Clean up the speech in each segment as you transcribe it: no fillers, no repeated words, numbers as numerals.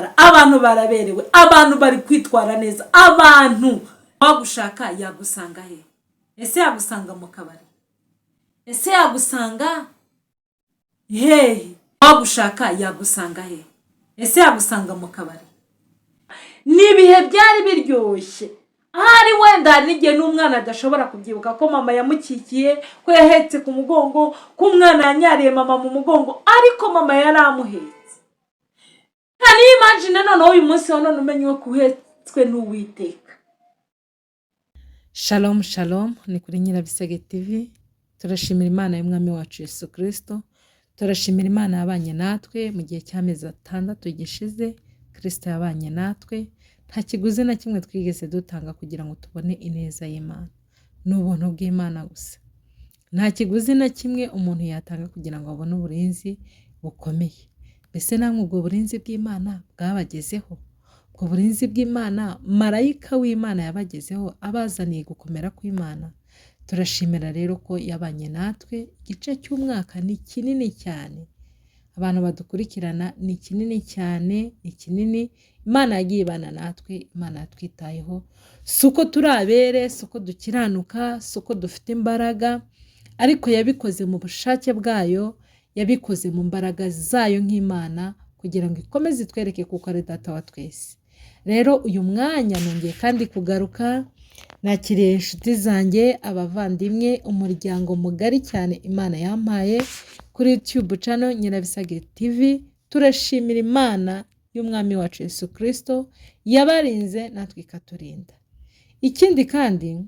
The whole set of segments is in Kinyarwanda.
barabyara, abantu baraberewe, abantu bari kwitwara neza, abantu wagushaka yagusanga he? Ese yagusanga mu kabari? Ese yagusanga hehe? Wagushaka yagusanga he? Ese yagusanga mu kabari? Nibihe byari biryoshye, ahari wenda hari n'igihe n'umwana adashobora kubyibuka ko mama yamukikiye, ko yahetse ku mugongo, ko umwana yanyariye mama mu mugongo, ariko mama yari amuhetse. Can you imagine noneho uyu munsi wa none umenye ko uhetswe n'Uwiteka? Shalom shalom, ni kuri Nyirabisage TV. Turashimira Imana y'Umwami wacu Yesu Kristo. Turashimira Imana yabanye natwe mu gihe cy'amezi 6 gishize. Kristo yabanye natwe, nta kiguzi na kimwe twigeze dutanga kugira ngo tubone ineza y'Imana. Ni ubuntu bw'Imana gusa. Nta kiguzi na kimwe umuntu yatanga kugira ngo abone uburinzi bukomeye. Mbese namwe ubwo burinzi bw'Imana bwabagezeho? Ubwo burinzi bw'Imana marayika w'Imana yabagezeho, abazaniye gukomera kw'Imana. Turashimira rero ko yabanye natwe. Igice cy'umwaka ni kinini cyane, abantu badukurikirana ni kinini cyane, ni kinini. Imana yagiye ibana natwe, Imana yatwitayeho. Suko turabere, suko dukiranuka, suko dufite imbaraga, ariko yabikoze mu bushake bwayo, yabikoze mu mbaraga zayo nk'Imana, kugira ngo ikomeze itwereke kuko ari Data wa twese. Rero uyu mwanya nongeye kandi kugaruka, nakiriye inshuti zanjye, abavandimwe, umuryango mugari cyane Imana yampaye kuri YouTube channel Nyirabisage TV. Turashimira Imana y'Umwami wacu Yesu Kristo yabarinze natwe ikaturinda. Ikindi kandi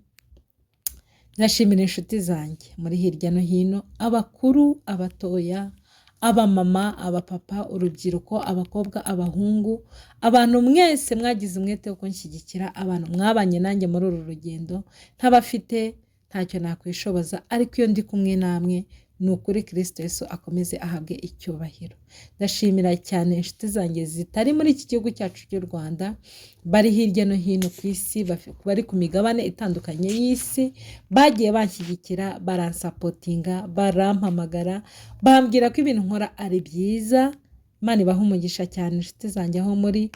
ndashimira inshuti zanjye muri hirya no hino, abakuru, abatoya, abamama, abapapa, urubyiruko, abakobwa, abahungu, abantu mwese mwagize umwete wo kunshyigikira, abantu mwabanye nanjye muri uru rugendo. Ntabafite ntacyo nakwishoboza, ariko iyo ndi kumwe namwe ni ukuri Kristo Yesu akomeze ahabwe icyubahiro. Ndashimira cyane inshuti zanjye zitari muri iki gihugu cyacu cy'u Rwanda, bari hirya no hino ku isi, bari ku migabane itandukanye y'isi, bagiye banshyigikira, baransapotinga, barampamagara, bambwira ko ibintu nkora ari byiza. Imana ibaha umugisha cyane inshuti zanjye aho muri.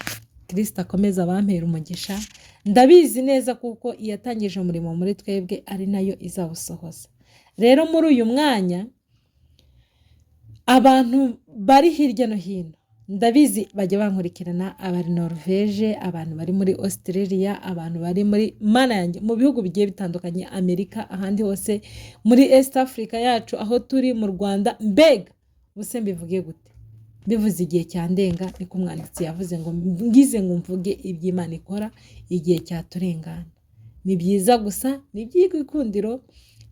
Kristo akomeza abampera umugisha. Ndabizi neza kuko iyatangije umurimo muri twebwe ari nayo izawusohoza. Rero muri uyu mwanya abantu bari hirya no hino, ndabizi bajya bankurikirana, abari Norvege, abantu bari muri Australia, abantu bari muri mana yanjye mu bihugu bigiye bitandukanye, Amerika, ahandi hose, muri East Africa yacu aho turi, mu Rwanda. Mbega buse mbivuge gute? Bivuze igihe cyandenga, niko umwanditsi yavuze ngo ngize ngo mvuge iby'Imana ikora igihe cyaturengana. Ni byiza gusa, ni by'igikundiro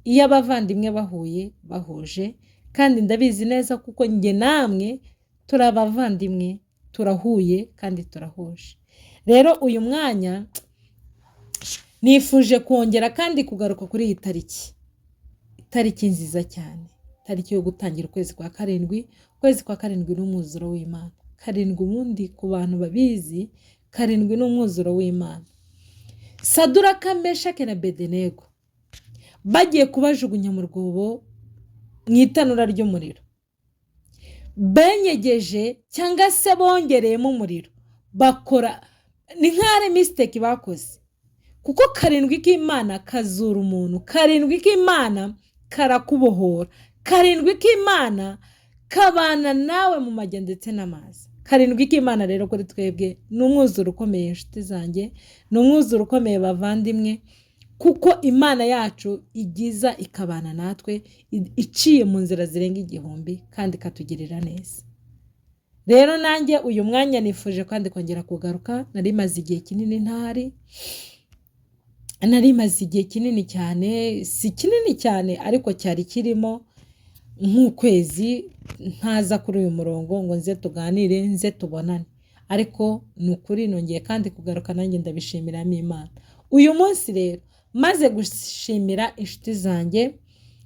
iyo abavandimwe bahuye, bahuje, kandi ndabizi neza kuko njye namwe turi abavandimwe, turahuye kandi turahuje. Rero uyu mwanya nifuje kongera kandi kugaruka kuri iyi tariki nziza cyane, tariki yo gutangira ukwezi kwa karindwi. Ukwezi kwa karindwi ni umwuzuro w'Imana. Karindwi ubundi ku bantu babizi, karindwi ni umwuzuro w'Imana. Saduraka, Meshaki na Abedenego bagiye kubajugunya mu rwobo mu itanura ry'umuriro, benyegeje cyangwa se bongereyemo umuriro, bakora ni nk'ari mistake bakoze, kuko karindwi k'Imana kazura umuntu, karindwi k'Imana karakubohora, karindwi k'Imana kabana nawe mu majya ndetse n'amazi. Karindwi k'Imana rero kuri twebwe ni umwuzuro ukomeye inshuti zanjye, ni umwuzuro ukomeye bavandimwe, kuko Imana yacu igiza ikabana natwe, iciye mu nzira zirenga 1000 kandi katugirira neza. Rero nanjye uyu mwanya nifuje kandi kongera kugaruka. Nari maze igihe kinini ntari, nari maze igihe kinini cyane, si kinini cyane ariko cyari kirimo nk'ukwezi ntaza kuri uyu murongo ngo nze tuganire, nze tubonane. Ariko ni ukuri nongeye kandi kugaruka, nanjye ndabishimiramo Imana. Uyu munsi rero maze gushimira inshuti zanjye,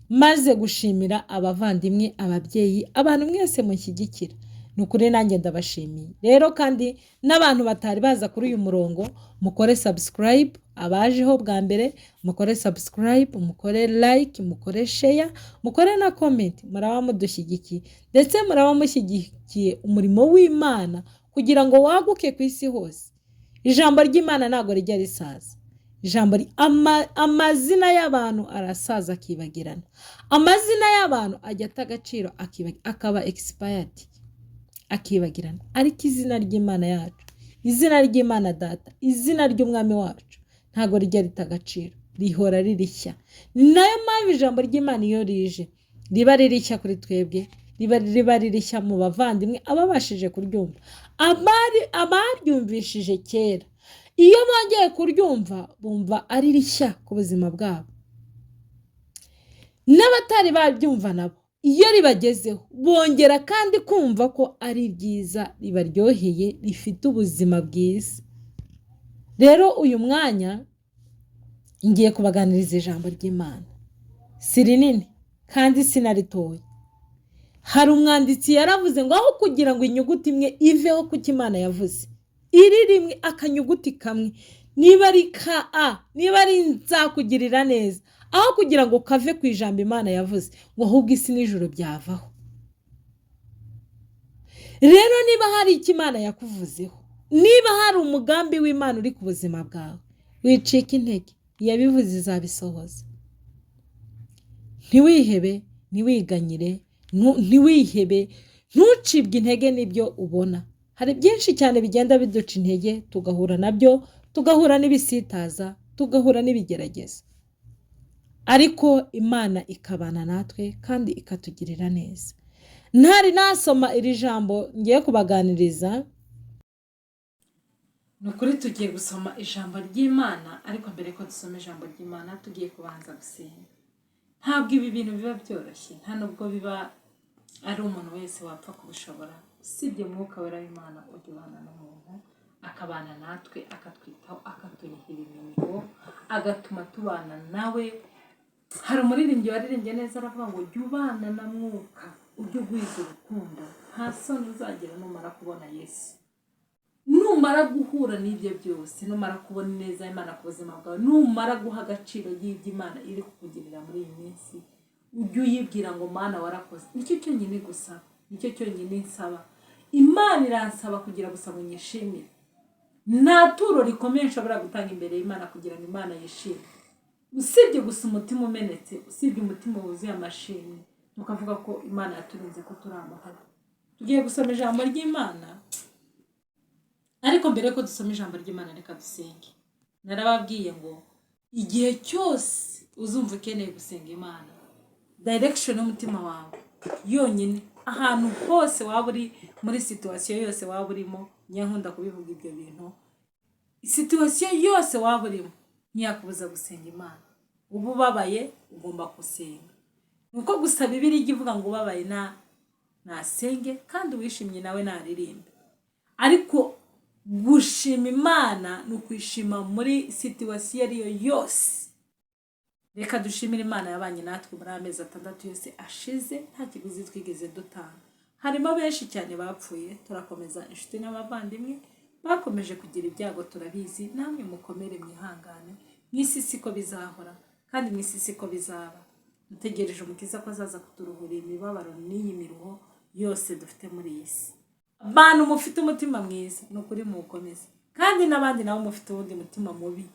maze gushimira abavandimwe, ababyeyi, abantu mwese mushyigikira, ni ukuri nanjye ndabashimiye. Rero kandi n'abantu batari baza kuri uyu murongo, mukore subscribe, abajeho bwa mbere mukore subscribe, mukore like, mukore share, mukore na comment. Muraba mudushyigikiye ndetse muraba mushyigikiye umurimo w'Imana, kugira ngo waguke ku isi hose. Ijambo ry'Imana ntabwo rijya risaza. Amazina y'abantu arasaza akibagirana. Amazina y'abantu ajya ata agaciro akaba expired akibagirana. Ariko izina ry'Imana yacu, izina ry'Imana Data, izina ry'Umwami wacu ntabwo rijya rita agaciro, rihora ririshya. Nayo mpamvu ijambo ry'Imana iyo rije riba ririshya kuri twebwe, riba ririshya mu bavandimwe ababashije kuryumva. Abaryumvishije kera, iyo bongeye kuryumva bumva ari rishya ku buzima bwabo. N'abatari baryumva nabo iyo ribagezeho bongera kandi kumva ko ari ryiza, ribaryoheye, rifite ubuzima bwiza. Rero uyu mwanya ngiye kubaganiriza ijambo ry'Imana. Si rinini kandi sinaritoye. Hari umwanditsi yaravuze ngo aho kugira ngo inyuguti imwe iveho kuko Imana yavuze, iri rimwe akanyuguti kamwe, niba ari ka a, niba ari nzakugirira neza, aho kugira ngo kave ku ijambo Imana yavuze, ngo ahubwo isi n'ijuru byavaho. Rero niba hari icyo Imana yakuvuzeho, niba hari umugambi w'Imana uri ku buzima bwawe, wicika intege, yabivuze izabisohoza. Ntiwihebe, ntiwiganyire, ntiwihebe, ntucibwe intege n'ibyo ubona. Hari byinshi cyane bigenda biduca intege, tugahura nabyo, tugahura n'ibisitaza, tugahura n'ibigerageza. Ariko Imana ikabana natwe kandi ikatugirira neza. Ntari nasoma iri jambo ngiye kubaganiriza, ni ukuri tugiye gusoma ijambo ry'Imana, ariko mbere ko dusoma ijambo ry'Imana tugiye kubanza gusenga. Ntabwo ibi bintu biba byoroshye, nta nubwo biba ari umuntu wese wapfa kubishobora, usibye Mwuka Wera w'Imana ujya ubana n'umuntu, akabana natwe, akatwitaho, akatuyihira imihigo, agatuma tubana nawe. Hari umuririmbyi waririmbye neza aravuga ngo jya ubana na Mwuka, ujye ugwiza urukundo, nta soni uzagira numara kubona Yesu. Numara guhura n'ibyo byose, numara kubona neza Imana ku buzima bwawe, numara guha agaciro y'ibyo Imana iri kukugirira muri iyi minsi, ujye uyibwira ngo Mana warakoze. Nicyo cyonyine gusa, nicyo cyonyine nsaba. Imana iransaba kugira gusa ngo nyishimire. Nta turo rikomeye nshobora gutanga imbere y'Imana kugira ngo Imana yishime, usibye gusa umutima umenetse, usibye umutima wuzuye amashimwe, tukavuga ko Imana yaturinze ko turi amahoro. Tugiye gusoma ijambo ry'Imana, ariko mbere ko dusoma ijambo ry'Imana reka dusenge. Narababwiye ngo igihe cyose uzumva ukeneye gusenga Imana, direction y'umutima wawe yonyine, ahantu hose waba uri, muri situation yose waba urimo, nyankunda kubivuga ibyo bintu, situation yose waba urimo ntiyakubuza gusenga Imana. Ubu ubabaye ugomba gusenga. Nuko gusa Bibiliya ijya ivuga ngo ubabaye nasenge, kandi wishimye nawe naririmbe. Ariko gushima Imana ni ukwishima muri situation ariyo yose. Reka dushimire Imana yabanye natwe muri amezi 6 yose ashize, nta kiguzi twigeze dutanga. Harimo benshi cyane bapfuye, turakomeza inshuti n'abavandimwe bakomeje kugira ibyago, turabizi. Namwe mukomere mwihangane, mwisi siko bizahora kandi mwisi siko bizaba. Dutegereje Umukiza ko azaza kuturuhura imibabaro n'iyi miruho yose dufite muri iyi si. Abantu mufite umutima mwiza, ni ukuri muwukomeze, kandi n'abandi nabo mufite uwundi mutima mubi,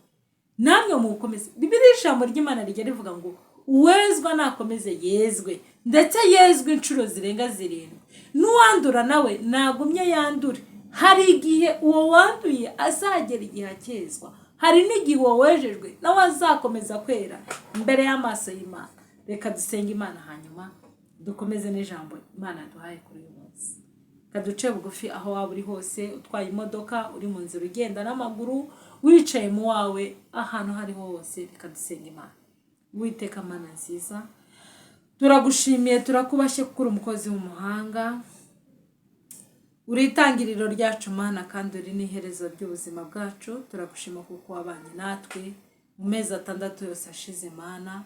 namwe muwukomeze. Bibiliya ijambo ry'Imana rijya rivuga ngo uwezwa nakomeze yezwe, ndetse yezwe inshuro zirenga 7. N'uwandura nawe nagumye yandure. Hari igihe uwo wanduye azagera igihe akezwa, hari n'igihe uwo wejejwe nawe azakomeza kwera imbere y'amaso y'Imana. Reka dusenge Imana, hanyuma dukomeze n'ijambo Imana duhaye kuri uyu munsi. Kaduce bugufi aho waba uri hose, utwaye imodoka, uri mu nzira ugenda n'amaguru, wicaye mu wawe, ahantu hari hose, reka dusenge Imana. Uwiteka Mana nziza, turagushimiye, turakubashye kuko uri umukozi w'umuhanga, uri itangiriro ryacu Mana, kandi uri n'iherezo ry'ubuzima bwacu. Turagushima kuko wabanye natwe mu mezi 6 yose ashize Mana.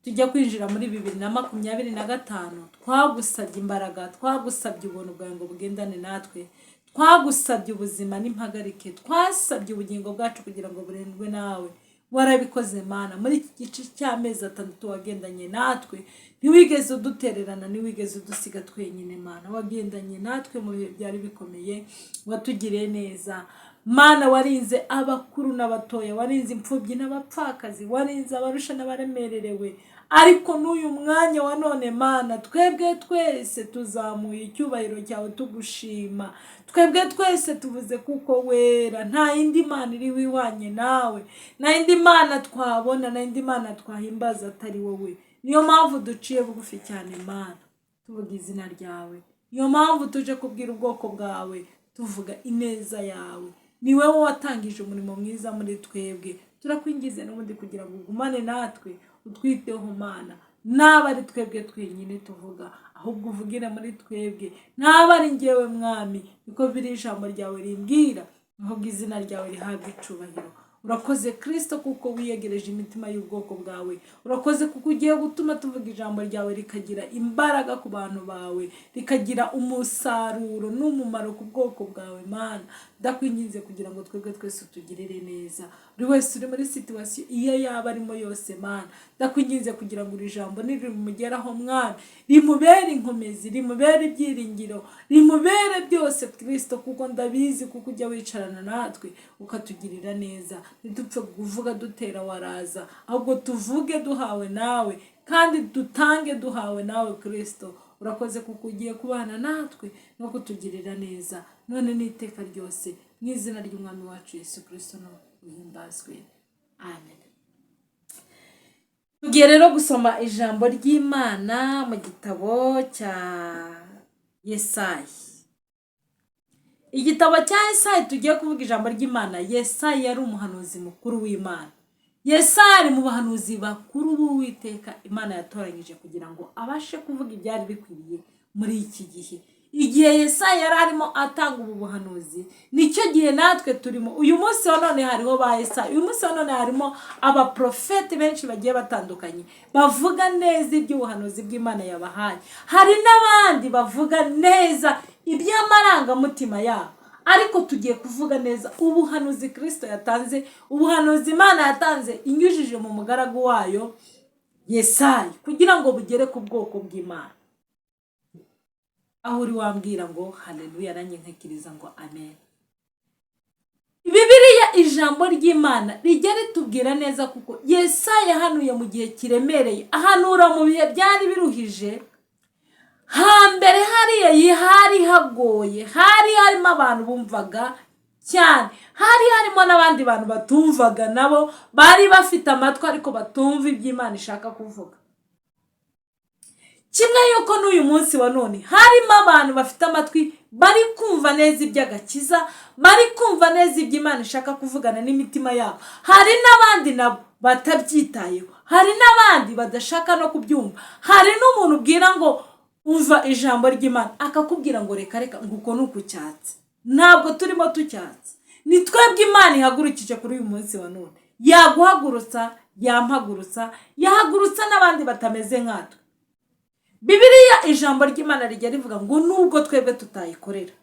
Tujya kwinjira muri 2025, twagusabye imbaraga, twagusabye ubuntu bwawe ngo bugendane natwe, twagusabye ubuzima n'impagarike, twasabye ubugingo bwacu kugira ngo burendwe nawe. warabikoze Mana. Muri iki gice cy'amezi 6 wagendanye natwe, ntiwigeze udutererana, ntiwigeze udusiga twenyine Mana. Wagendanye natwe mu bihe byari bikomeye, watugiriye neza Mana. Warinze abakuru n'abatoya, warinze imfubyi n'abapfakazi, warinze abarusha n'abaremererewe. Ariko n'uyu mwanya wa none Mana, twebwe twese tuzamuye icyubahiro cyawe tugushima. Twebwe twese tuvuze kuko wera, nta yindi Mana iri wihwanye nawe, nta yindi Mana twabona, nta yindi Mana twahimbaza atari wowe. Niyo mpamvu duciye bugufi cyane Mana, tuvuga izina ryawe. Niyo mpamvu tuje kubwira ubwoko bwawe, tuvuga ineza yawe. Ni wowe watangije umurimo mwiza muri twebwe. Turakwingize n'ubundi kugira ngo ugumane natwe, utwiteho Mana. Naba ari twebwe twenyine tuvuga, ahubwo uvugire muri twebwe. Naba ari njyewe Mwami, niko biri ijambo ryawe rimbwira, ahubwo izina ryawe rihabwe icubahiro. Urakoze Kristo kuko wiyegereje imitima y'ubwoko bwawe. Urakoze kuko ugiye gutuma tuvuga ijambo ryawe rikagira imbaraga ku bantu bawe, rikagira umusaruro n'umumaro ku bwoko bwawe Mana. Ndakwinginze kugira ngo twebwe twese utugirire neza. Buri wese uri muri situation iyo yaba arimo yose Mana, ndakwinginze kugira ngo iri jambo nirimugeraho Mwami, rimubere inkomezi, rimubere ibyiringiro, rimubere byose Kristo, kuko ndabizi kuko ujya wicarana natwe ukatugirira neza. Ntidupfe kuvuga dutera waraza, ahubwo tuvuge duhawe nawe, kandi dutange duhawe nawe Kristo. Urakoze kuko ugiye kubana natwe no kutugirira neza, none n'iteka ryose, mu izina ry'umwami wacu Yesu Kristo no uhimbazwe. Amen. Tugiye rero gusoma ijambo ry'Imana mu gitabo cya Yesaya. Igitabo cya Yesaya tugiye kuvuga ijambo ry'Imana. Yesaya yari umuhanuzi mukuru w'Imana. Yesaya ari mu bahanuzi bakuru b'Uwiteka Imana yatoranyije kugira ngo abashe kuvuga ibyari bikwiriye muri iki gihe. Igihe Yesaya yari arimo atanga ubu buhanuzi, nicyo gihe natwe turimo. Uyu munsi wa none hariho ba Yesaya. Uyu munsi wa none harimo abaprofeti benshi bagiye batandukanye bavuga neza iby'ubuhanuzi bw'Imana yabahaye. Hari n'abandi bavuga neza iby'amarangamutima yabo. Ariko tugiye kuvuga neza ubuhanuzi Kristo yatanze, ubuhanuzi Imana yatanze inyujije mu mugaragu wayo Yesaya, kugira ngo bugere ku bwoko bw'Imana. Aho uri wambwira ngo haleluya, nanjye nkakiriza ngo amen. Bibiliya ijambo ry'Imana rijya ritubwira neza kuko Yesaya yahanuye mu gihe kiremereye, ahanura mu bihe byari biruhije. Hambere hariya hari hagoye, hari harimo abantu bumvaga cyane, hari harimo n'abandi bantu batumvaga, nabo bari bafite amatwi ariko batumva iby'Imana ishaka kuvuga. Kimwe yuko n'uyu munsi wa none harimo abantu bafite amatwi bari kumva neza iby'agakiza, bari kumva neza iby'Imana ishaka kuvugana n'imitima yabo. Hari n'abandi nabo batabyitayeho, hari n'abandi badashaka no kubyumva. Hari n'umuntu ubwira ngo umva ijambo ry'Imana akakubwira ngo reka nguko nuko cyatse. Ntabwo turimo tucyatse, ni twebwe Imana ihagurukije kuri uyu munsi wa none. Yaguhagurutsa, yampagurutsa, yahagurutsa n'abandi batameze nkatwe. Bibiliya ijambo ry'Imana rijya rivuga ngo nubwo twebwe tutayikorera,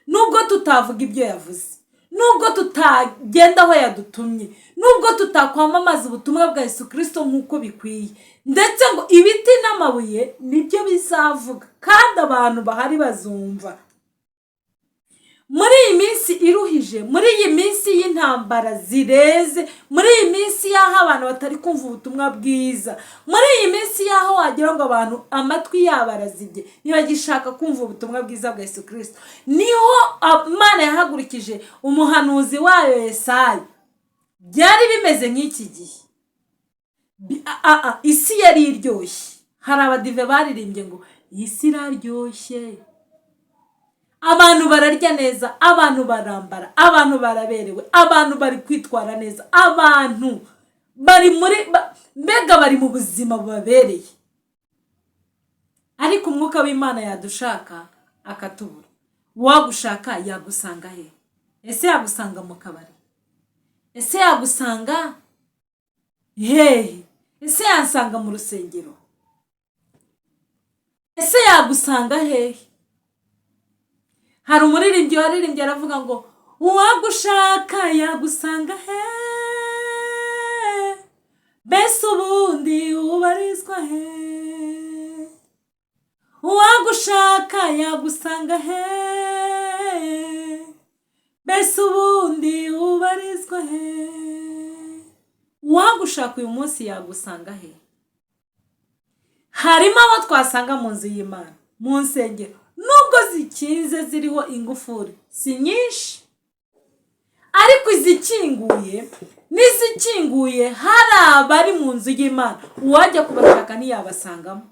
nubwo tutavuga ibyo yavuze, nubwo tutagenda aho yadutumye, nubwo tutakwamamaza ubutumwa bwa Yesu Kristo nk'uko bikwiye, ndetse ngo ibiti n'amabuye nibyo bizavuga kandi abantu bahari bazumva. Muri iyi minsi iruhije, muri iyi minsi y'intambara zireze, muri iyi minsi y'aho abantu batari kumva ubutumwa bwiza, muri iyi minsi y'aho wagira ngo abantu amatwi yabo arazibye, ntibagishaka kumva ubutumwa bwiza bwa Yesu Kristo, niho Imana yahagurukije umuhanuzi wayo Yesaya. Byari bimeze nk'iki gihe, isi yari iryoshye. Hari abadive baririmbye ngo isi iraryoshye, abantu bararya neza, abantu barambara, abantu baraberewe, abantu bari kwitwara neza, abantu bari mbega bari mu buzima bubabereye. Ariko umwuka w'Imana yadushaka akatubura. Uwagushaka yagusanga he? Ese yagusanga mu kabari? Ese yagusanga hehe? Ese yansanga mu rusengero? Ese yagusanga hehe? Hari umuririmbyi waririmbye aravuga ngo uwagushaka yagusanga hehe? mbese ubundi ubarizwa he? Uwagushaka yagusanga he? Mbese ubundi ubarizwa he? Uwagushaka uyu munsi yagusanga he? Harimo abo twasanga mu nzu y'Imana, mu nsengero, nubwo zikinze ziriho ingufuri si nyinshi, ariko izikinguye n'izikinguye hari abari mu nzu y'Imana uwajya kubashaka ntiyabasangamo.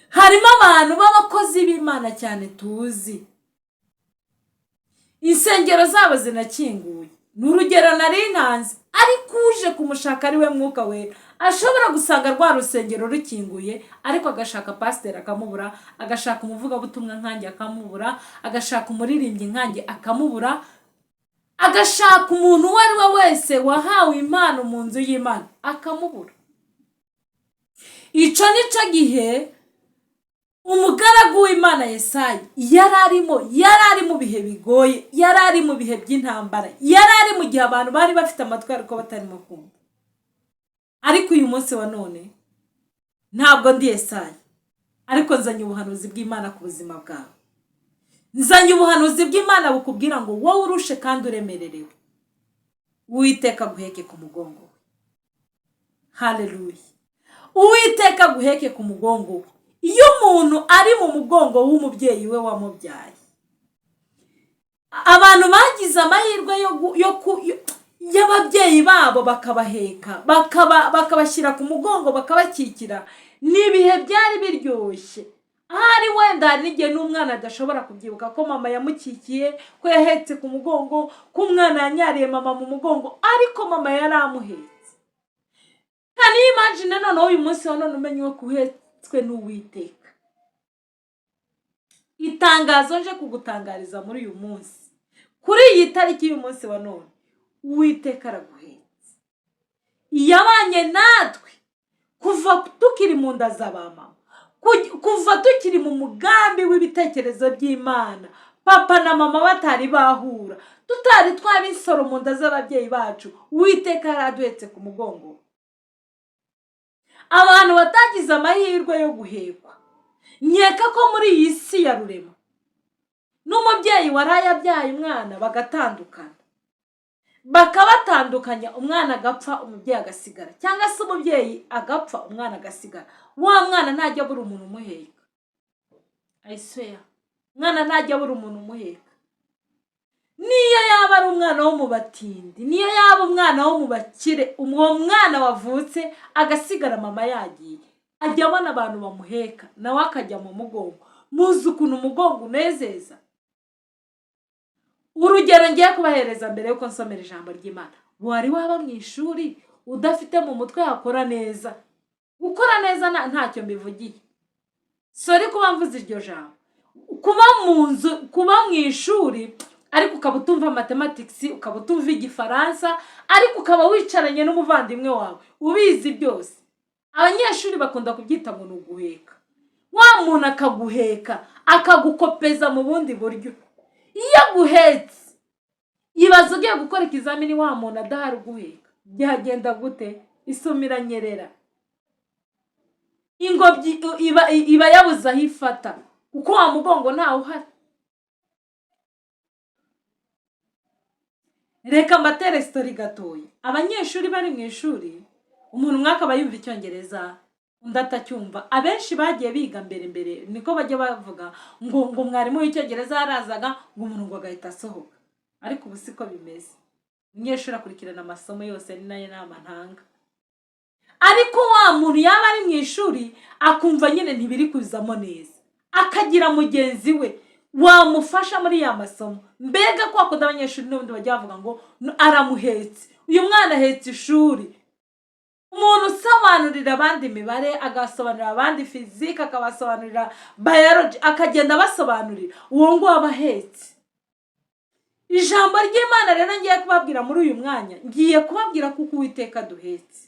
Harimo abantu b'abakozi b'Imana cyane tuzi, insengero zabo zinakinguye. Ni urugero nari ntanze, ariko uje kumushaka ari we Mwuka Wera ashobora gusanga rwa rusengero rukinguye, ariko agashaka pasiteri akamubura, agashaka umuvugabutumwa nkanjye akamubura, agashaka umuririmbyi nkanjye akamubura, agashaka umuntu uwo ari we wese wahawe impano mu nzu y'Imana akamubura. Ico nico gihe umugaragu w'Imana Yesaya yari ari mu bihe bigoye, yari ari mu bihe by'intambara, yari ari mu gihe abantu bari bafite amatwi ariko batarimo kumva. Ariko uyu munsi wa none ntabwo ndi Yesaya, ariko nzanye ubuhanuzi bw'Imana ku buzima bwawe. Nzanye ubuhanuzi bw'Imana bukubwira ngo wowe urushe kandi uremererewe, Uwiteka guheke ku mugongo we. Haleluya. Uwiteka guheke ku mugongo we. Iyo umuntu ari mu mugongo w'umubyeyi we wamubyaye, abantu bagize amahirwe y'ababyeyi babo bakabaheka, bakabashyira ku mugongo, bakabakikira, n'ibihe byari biryoshye. Ahari wenda hari n'igihe n'umwana adashobora kubyibuka ko mama yamukikiye, ko yahetse ku mugongo, ko umwana yanyariye mama mu mugongo, ariko mama yari amuhetse. Kandi imagine noneho uyu munsi wa none umenye ko uhetswe n'Uwiteka. Itangazo nje kugutangariza muri uyu munsi, kuri iyi tariki y'uyu munsi wa none, Uwiteka araguhetse. Yabanye natwe kuva tukiri mu nda z'abamama, kuva tukiri mu mugambi w'ibitekerezo by'Imana, papa na mama batari bahura, tutari twabisoro mu nda z'ababyeyi bacu, Uwiteka yaraduhetse ku mugongo. Abantu batagize amahirwe yo guhekwa, nkeka ko muri iyi si ya rurema n'umubyeyi waraye abyaye umwana bagatandukana, bakabatandukanya, umwana agapfa umubyeyi agasigara, cyangwa se umubyeyi agapfa umwana agasigara, wa mwana ntajya abura umuntu umuheka. I swear, umwana ntajya abura umuntu umuheka. Niyo yaba ari umwana wo mu batindi, niyo yaba umwana wo mu bakire, uwo mwana wavutse agasigara mama yagiye, ajya abona abantu bamuheka, nawe akajya mu mugongo. Muzi ukuntu umugongo unezeza. Urugero ngiye kubahereza mbere yuko nsomera ijambo ry'Imana. Wari waba mu ishuri udafite mu mutwe hakora neza. Gukora neza ntacyo mbivugiye. Sorry kuba mvuze iryo jambo. Kuba mu ishuri ariko ukaba utumva mathematics, ukaba utumva igifaransa, ariko ukaba wicaranye n'umuvandimwe wawe ubizi byose. Abanyeshuri bakunda kubyita ngo nuguheka. Wa muntu akaguheka, akagukopeza mu bundi buryo. Iyo aguhetse, ibazo ugiye gukora ikizamini wa muntu adahari guheka, byagenda gute? Isumira nyerera. Ingobyi iba yabuze aho ifata, kuko wa mugongo ntawe uhari. Reka mbatere story gatoya. Abanyeshuri bari mu ishuri, umuntu umwe akaba yumva Icyongereza, undi atacyumva. Abenshi bagiye biga mbere niko bajya bavuga ngo mwarimu w'Icyongereza yarazaga ngo umuntu ngo agahita asohoka. Ariko ubu siko bimeze. Umunyeshuri akurikirana amasomo yose, ni nayo nama ntanga. Ariko wa muntu yaba ari mu ishuri akumva nyine ntibiri kuzamo neza, akagira mugenzi we wamufasha muri ya masomo. Mbega kwa kuda abanyeshuri n'ubundi bajya bavuga ngo aramuhetse, uyu mwana ahetse ishuri. Umuntu usobanurira abandi imibare, agasobanurira abandi physique, akabasobanurira biology, akagenda basobanurira, uwo ngo abahetse. Ijambo ry'Imana rero ngiye kubabwira muri uyu mwanya, ngiye kubabwira kuko Uwiteka duhetse.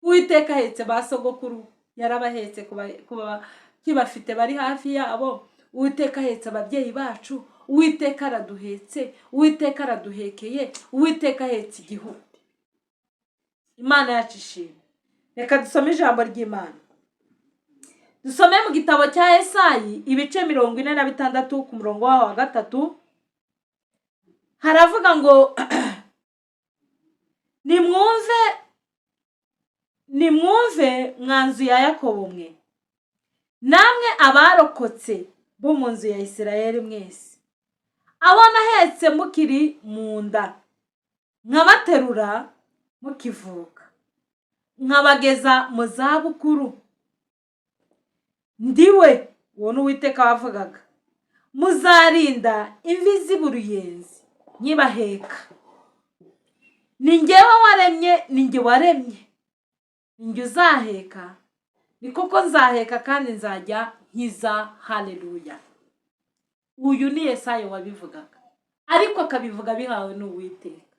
Uwiteka ahetse basogokuru, yarabahetse kuba kibafite bari hafi yabo. Uwiteka ahetse ababyeyi bacu, Uwiteka araduhetse, Uwiteka araduhekeye, Uwiteka ahetse igihugu. Imana yacu ishimwe. Reka dusome ijambo ry'Imana. Dusome mu gitabo cya Yesayi ibice 46 ku murongo waho wa 3. Haravuga ngo nimwumve mwanzu ya Yakobo mwe, namwe abarokotse bo mu nzu ya Isirayeli mwese, abo nahetse mukiri mu nda, nkabaterura mukivuka, nkabageza mu zabukuru. Ndiwe, uwo ni Uwiteka wavugaga, muzarinda imvi z'uruyenzi nkibaheka. Ni njyewe waremye, ni njye waremye, ni njye uzaheka, ni koko nzaheka kandi nzajya nkiza. Haleluya. Uyu ni Yesayi wabivugaga, ariko akabivuga bihawe n'Uwiteka.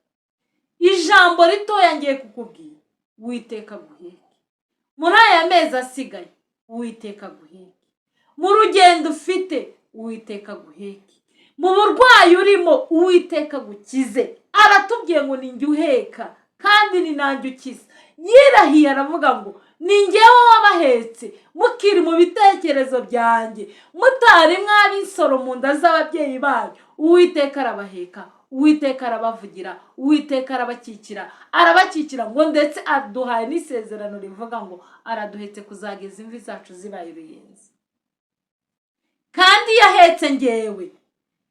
Ijambo ritoya ngiye kukubwira, Uwiteka guheke. Muri aya mezi asigaye, Uwiteka guheke. Mu rugendo ufite, Uwiteka guheke. Mu burwayi urimo, Uwiteka gukize. Aratubwiye ngo ni njye uheka kandi ni nanjye ukiza. Yirahiye aravuga ngo ni njyewe wabahetse mukiri mu bitekerezo byanjye, mutari mwabisoro mu nda z'ababyeyi banyu. Uwiteka arabaheka, Uwiteka arabavugira, Uwiteka arabakikira ngo ndetse aduhaye n'isezerano rivuga ngo araduhetse kuzageza imvi zacu zibaye uruyenzi. Kandi yahetse njyewe,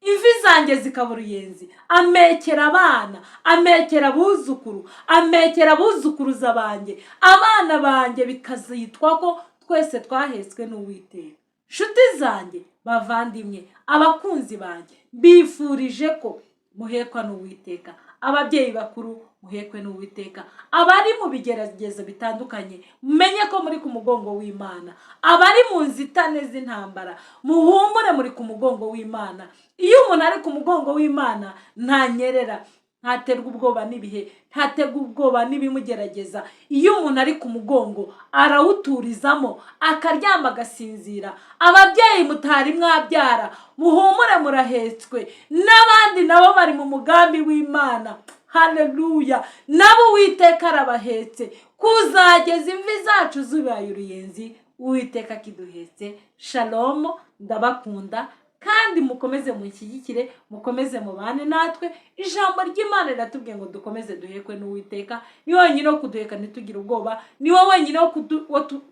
imvi zanjye zikaba uruyenzi, amekera abana, amekera abuzukuru, amekera abuzukuruza banjye, abana banjye bikazitwa ko twese twahetswe n'Uwiteka. Nshuti zanjye, bavandimwe, abakunzi banjye, bifurije ko muhekwa n'Uwiteka. Ababyeyi bakuru, muhekwe n'Uwiteka. Abari mu bigeragezo bitandukanye, mumenye ko muri ku mugongo w'Imana. Abari mu nzitane z'intambara, muhumure muri ku mugongo w'Imana. Iyo umuntu ari ku mugongo w'Imana ntanyerera, ntaterwa ubwoba n'ibihe, ntaterwa ubwoba n'ibimugerageza. Iyo umuntu ari ku mugongo arawuturizamo, akaryama agasinzira. Ababyeyi mutari mwabyara, muhumure murahetswe, n'abandi nabo bari mu mugambi w'Imana. Haleluya. Nabo Uwiteka arabahetse kuzageza imvi zacu zibaye uruyenzi. Uwiteka kiduhetse. Shalom, ndabakunda kandi mukomeze munshyigikire, mukomeze mubane natwe. Ijambo ry'Imana riratubwiye ngo dukomeze duhekwe n'Uwiteka. Ni wenyine wo kuduheka ntitugire ubwoba, ni wowe wenyine wo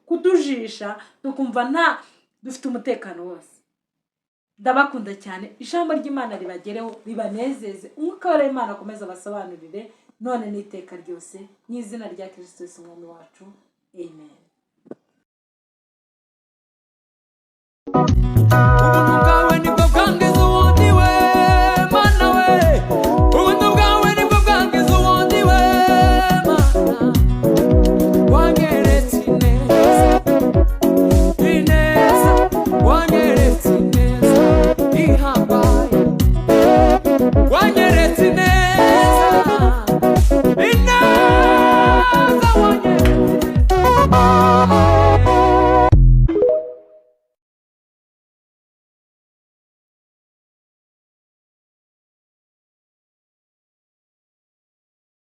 kudujisha tukumva dufite umutekano wose. Ndabakunda cyane. Ijambo ry'Imana ribagereho, ribanezeze. Umwuka w'Imana akomeza abasobanurire none n'iteka ryose, mu izina rya Kristo Yesu umwami wacu. Amen.